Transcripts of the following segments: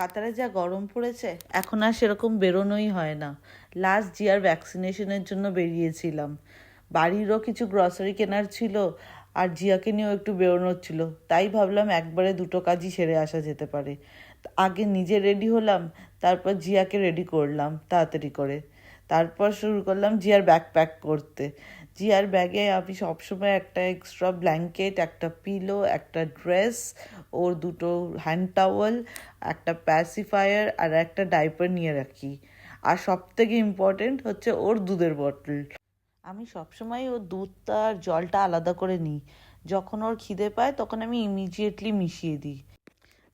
কাতারে যা গরম পড়েছে এখন আর সেরকম বেরোনোই হয় না। লাস্ট জিয়ার ভ্যাকসিনেশনের জন্য বেরিয়েছিলাম। বাড়িরও কিছু গ্রসারি কেনার ছিল, আর জিয়াকে নিয়েও একটু বেরোনোর ছিল। তাই ভাবলাম একবারে দুটো কাজই সেরে আসা যেতে পারে। আগে নিজে রেডি হলাম, তারপর জিয়াকে রেডি করলাম তাড়াতাড়ি করে। তারপর শুরু করলাম জিয়ার ব্যাগ প্যাক করতে। জিয়ার ব্যাগে আমি সবসময় একটা এক্সট্রা ব্ল্যাঙ্কেট, একটা পিলো, একটা ড্রেস, ওর দুটো হ্যান্ড টাওয়েল, একটা প্যাসিফায়ার আর একটা ডাইপার নিয়ে রাখি। আর সবথেকে ইম্পর্টেন্ট হচ্ছে ওর দুধের বটল। আমি সবসময় ওর দুধটা আর জলটা আলাদা করে নিই। যখন ওর খিদে পায় তখন আমি ইমিডিয়েটলি মিশিয়ে দিই।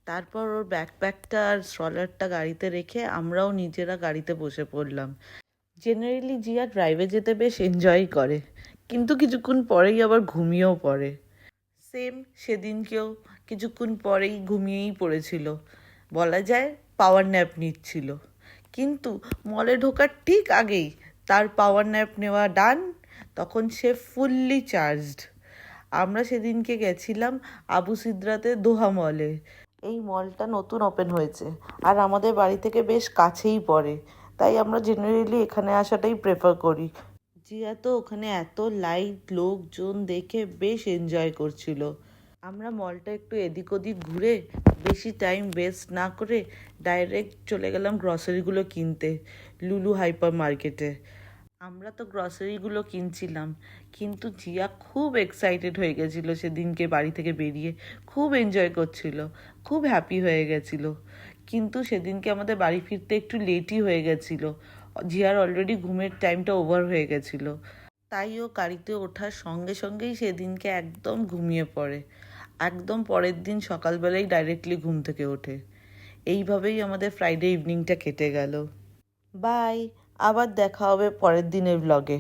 তারপর ওর ব্যাকপ্যাকটা আর স্ট্রলারটা গাড়িতে রেখে আমরাও নিজেরা গাড়িতে বসে পড়লাম। জেনারেলি জিয়া ড্রাইভে যেতে বেশ এনজয় করে, কিন্তু কিছুক্ষণ পরেই আবার ঘুমিয়েও পড়ে। সেম সেদিনকেও কিছুক্ষণ পরেই ঘুমিয়েই পড়েছিল। বলা যায় পাওয়ার ন্যাপ নিচ্ছিল। কিন্তু মলে ঢোকার ঠিক আগেই তার পাওয়ার ন্যাপ নেওয়া ডান। তখন সে ফুললি চার্জড। আমরা সেদিনকে গেছিলাম আবু সিদ্রাতে দোহা মলে। এই মলটা নতুন ওপেন হয়েছে আর আমাদের বাড়ি থেকে বেশ কাছেই পড়ে, তাই আমরা জেনারেলি এখানে আসাটাই প্রেফার করি। জিয়া তো ওখানে এত লাইট লোকজন দেখে বেশ এনজয় করছিল। আমরা মলটা একটু এদিক ওদিক ঘুরে বেশি টাইম ওয়েস্ট না করে ডাইরেক্ট চলে গেলাম গ্রসারিগুলো কিনতে, লুলু হাইপার মার্কেটে। আমরা তো গ্রসারিগুলো কিনছিলাম, কিন্তু জিয়া খুব এক্সাইটেড হয়ে গেছিলো সেদিনকে বাড়ি থেকে বেরিয়ে। খুব এনজয় করছিল, খুব হ্যাপি হয়ে গেছিল। কিন্তু সেদিনকে আমাদের বাড়ি ফিরতে একটু লেটই হয়ে গেছিলো। জিয়ার অলরেডি ঘুমের টাইমটা ওভার হয়ে গেছিলো। তাই ও গাড়িতে ওঠার সঙ্গে সঙ্গেই সেদিনকে একদম ঘুমিয়ে পড়ে। একদম পরের দিন সকালবেলাই ডাইরেক্টলি ঘুম থেকে ওঠে। এইভাবেই আমাদের ফ্রাইডে ইভিনিংটা কেটে গেল। বাই। আবার দেখা হবে পরের দিনের ব্লগে।